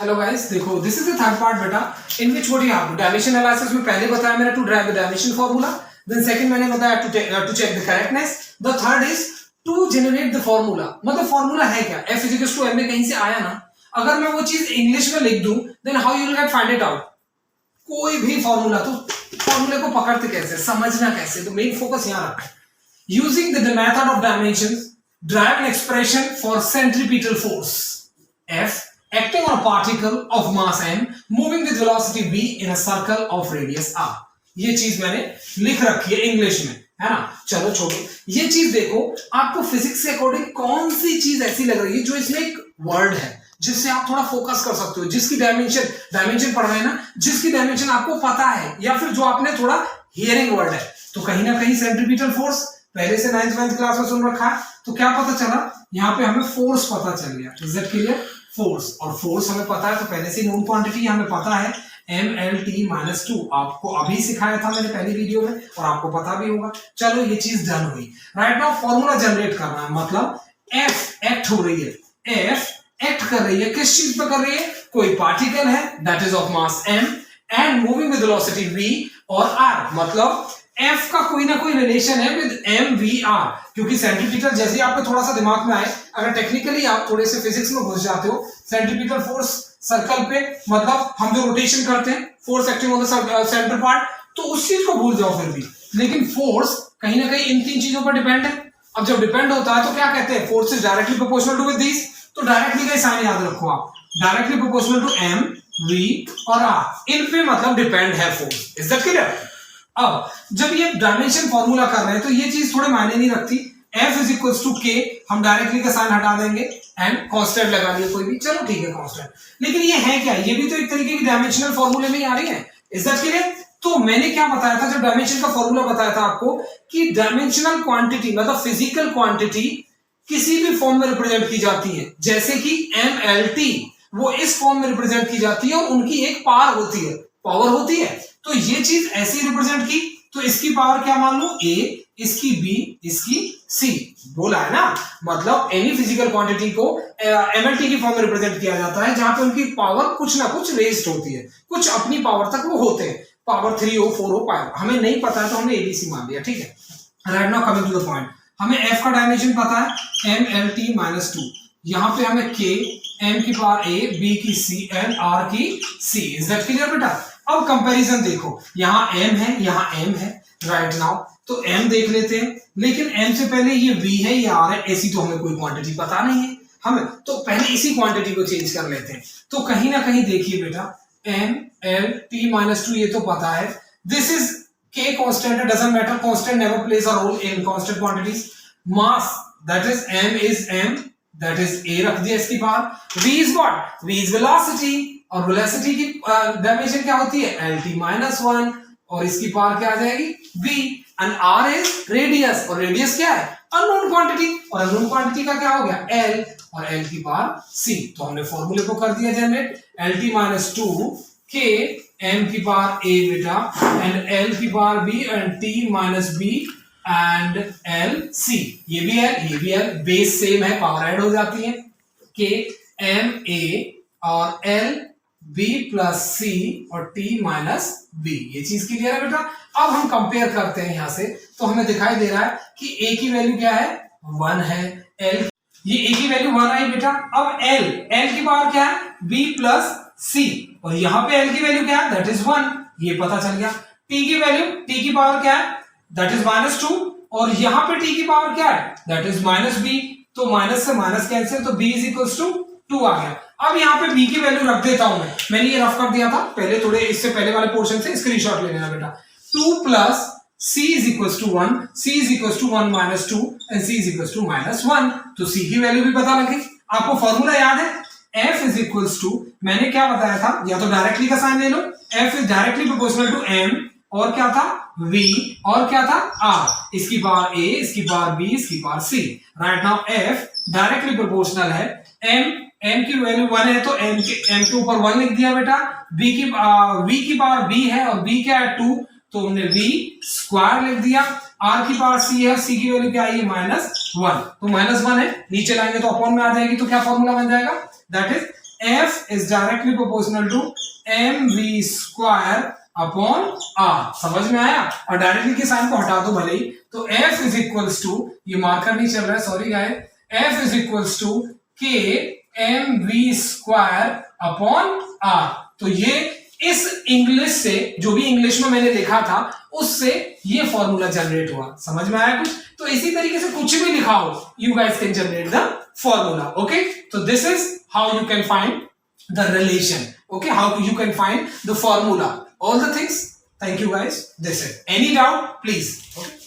Hello guys, देखो this is the third part बेटा, in which what you have dimension analysis में पहले बताया मैंने to derive the dimension formula, then second मैंने बताया to check the correctness, the third is to generate the formula. मतलब formula है क्या, f इक्वल्स टू m में कहीं से आया ना, अगर मैं वो चीज इंग्लिश में लिख दूं then how you will get find it out. कोई भी फार्मूला तो फार्मूले को पकड़ते कैसे, समझना कैसे, तो मेन फोकस यहां रखना है। Using the method of dimension drive an expression for centripetal force F acting on a particle of mass m moving with velocity v in a circle of radius r। ये चीज मैंने लिख रखी है English में, है ना। चलो छोड़ो, ये चीज देखो आपको फिजिक्स के अकॉर्डिंग कौन सी चीज ऐसी लग रही है जो इसमें एक वर्ड है जिससे आप थोड़ा फोकस कर सकते हो, जिसकी डायमेंशन पढ़ रहे हैं ना, जिसकी डायमेंशन आपको पता है या फिर जो आपने थोड़ा हियरिंग वर्ड है। तो कहीं ना कहीं सेंट्रीपिटल फोर्स पहले से 9th क्लास में सुन रखा है, तो क्या पता चला यहाँ पे हमें फोर्स पता चल गया। Is that clear? फोर्स, और फोर्स हमें पता है तो पहले से नोन क्वांटिटी हमें पता है mlt-2, आपको अभी सिखाया था मैंने पहली वीडियो में और आपको पता भी होगा। चलो ये चीज डन हुई। राइट नाउ फॉर्मूला जनरेट करना है, मतलब f एक्ट हो रही है, f एक्ट कर रही है, किस चीज पे कर रही है, कोई पार्टिकल है that is of mass m and moving with velocity v और r, मतलब F का कोई ना कोई रिलेशन है विद mvr, क्योंकि सेंट्रीपिटल जैसे ही आपको थोड़ा सा दिमाग में आए, अगर टेक्निकली आप थोड़े से फिजिक्स में घुस जाते हो, सेंट्रीपिटल फोर्स सर्कल पे, मतलब हम जो रोटेशन करते हैं force acting on the centre part, तो उस चीज को भूल जाओ फिर भी। लेकिन फोर्स कहीं ना कहीं इन तीन चीजों पर डिपेंड है। अब जब डिपेंड होता है तो क्या कहते हैं, force is directly proportional to with this, तो डायरेक्टली का साइन याद रखो आप, directly proportional to m v और r, इन पे मतलब डिपेंड है फोर्स। Is that clear? अब जब ये डायमेंशन फॉर्मूला कर रहे हैं तो ये चीज थोड़े मायने नहीं रखती। F is equals to K, हम डायरेक्टली का साइन हटा देंगे एंड कांस्टेंट लगा लिए कोई भी, चलो ठीक है कांस्टेंट। लेकिन ये है क्या, ये भी तो एक तरीके की डायमेंशनल फॉर्मूले में ही आ रही है। Is that clear? तो मैंने क्या बताया था जब डायमेंशन का फॉर्मूला बताया था आपको, कि डायमेंशनल क्वांटिटी मतलब फिजिकल क्वांटिटी किसी भी फॉर्म में रिप्रेजेंट की जाती है, जैसे कि mlt वो इस फॉर्म में रिप्रेजेंट की जाती है और उनकी एक पावर होती है। तो ये चीज ऐसी रिप्रेजेंट की, तो इसकी पावर क्या मान लो, a, इसकी b, इसकी c, बोला है ना। मतलब एनी फिजिकल क्वांटिटी को mlt की फॉर्म में रिप्रेजेंट किया जाता है जहां पे उनकी पावर कुछ ना कुछ रेज्ड होती है, कुछ अपनी पावर तक वो होते हैं, पावर 3 हो 4 हो 5, हमें नहीं पता है तो हमने abc मान लिया, ठीक है। Right now coming to the point, हमें f का डायमेंशन पता है mlt-2, यहाँ पे हमें k, m की पावर a, b की c एंड r की c। इज दैट क्लियर बेटा? अब कंपैरिजन देखो, यहाँ m है, यहाँ m है। राइट नाउ तो m देख लेते हैं, लेकिन m से पहले ये v है, ये r है, ऐसी तो हमें कोई क्वांटिटी पता नहीं है हमें, तो पहले इसी क्वांटिटी को चेंज कर लेते हैं। तो कहीं ना कहीं देखिए बेटा, mlt-2 ये तो पता है, this is k constant, doesn't matter, constant never plays a role in constant quantities. Mass that is m is m, that is a रख दिया इसकी पावर। v is what, v is velocity, और वेलोसिटी की डायमेंशन क्या होती है, lt-1, और इसकी पावर क्या आ जाएगी, v, and r is radius, और रेडियस क्या है, अननोन क्वांटिटी, और अननोन क्वांटिटी का क्या हो गया, l, और l की पावर c। तो हमने फॉर्मूले को कर दिया जनरेट, lt-2 k m की पावर a बेटा, एंड l की power b, and t-b and l c। ये भी है, बेस सेम है, पावर ऐड हो जाती है, k m a और l b प्लस c और t माइनस b। ये चीज क्लियर है बेटा? अब हम कंपेयर करते हैं यहां से, तो हमें दिखाई दे रहा है कि a की वैल्यू क्या है, 1 है, l, ये a की वैल्यू 1 आई बेटा। अब l की पावर क्या है, b प्लस c, और यहां पे l की वैल्यू क्या है, दैट इज 1, ये पता चल गया। t की वैल्यू, t की पावर क्या है, दैट इज -2, और यहां पे t की पावर क्या है, दैट इज -b, तो माइनस से माइनस कैंसिल, तो b इज इक्वल्स टू 2 आ गया। अब यहाँ पे b की वैल्यू रख देता हूं मैंने ये रफ कर दिया था पहले, थोड़े इससे पहले वाले पोर्शन से स्क्रीनशॉट ले लेना बेटा। 2 plus c is equals to 1, c is equals to 1 minus 2 and c is equals to -1, तो c की वैल्यू भी पता लगी। आपको फॉर्मूला याद है, f इज इक्वल्स टू, मैंने क्या बताया था, या तो डायरेक्टली का साइन ले लो, f is directly proportional to m, और क्या था, v, और क्या था, r, इसकी पावर a, इसकी पावर b, इसकी power c। Right now f directly proportional है, m की वैल्यू 1 है तो m के ऊपर 1 लिख दिया बेटा, v की पावर b है और b क्या है 2, तो हमने v स्क्वायर लिख दिया, r की पावर c है, c की वैल्यू क्या है, -1, तो -1 है, नीचे लाएंगे तो अपॉन में आ जाएगी, तो क्या फॉर्मूला बन जाएगा, that is F is directly proportional to mv square upon r। समझ में आया? और डायरेक्टली के साइन को हटा दो भले ही, तो F इज इक्वल्स टू, ये मार्कर नहीं चल रहा है sorry guys, F is equals to k mv square upon r। तो ये इस इंग्लिश से, जो भी इंग्लिश में मैंने लिखा था उससे ये फॉर्मूला जनरेट हुआ। समझ में आया कुछ? तो इसी तरीके से कुछ भी लिखा हो, you guys can generate the formula. Okay, तो this is how you can find the relation. Okay, how you can find the formula, all the things. Thank you guys, this is any doubt please. Okay.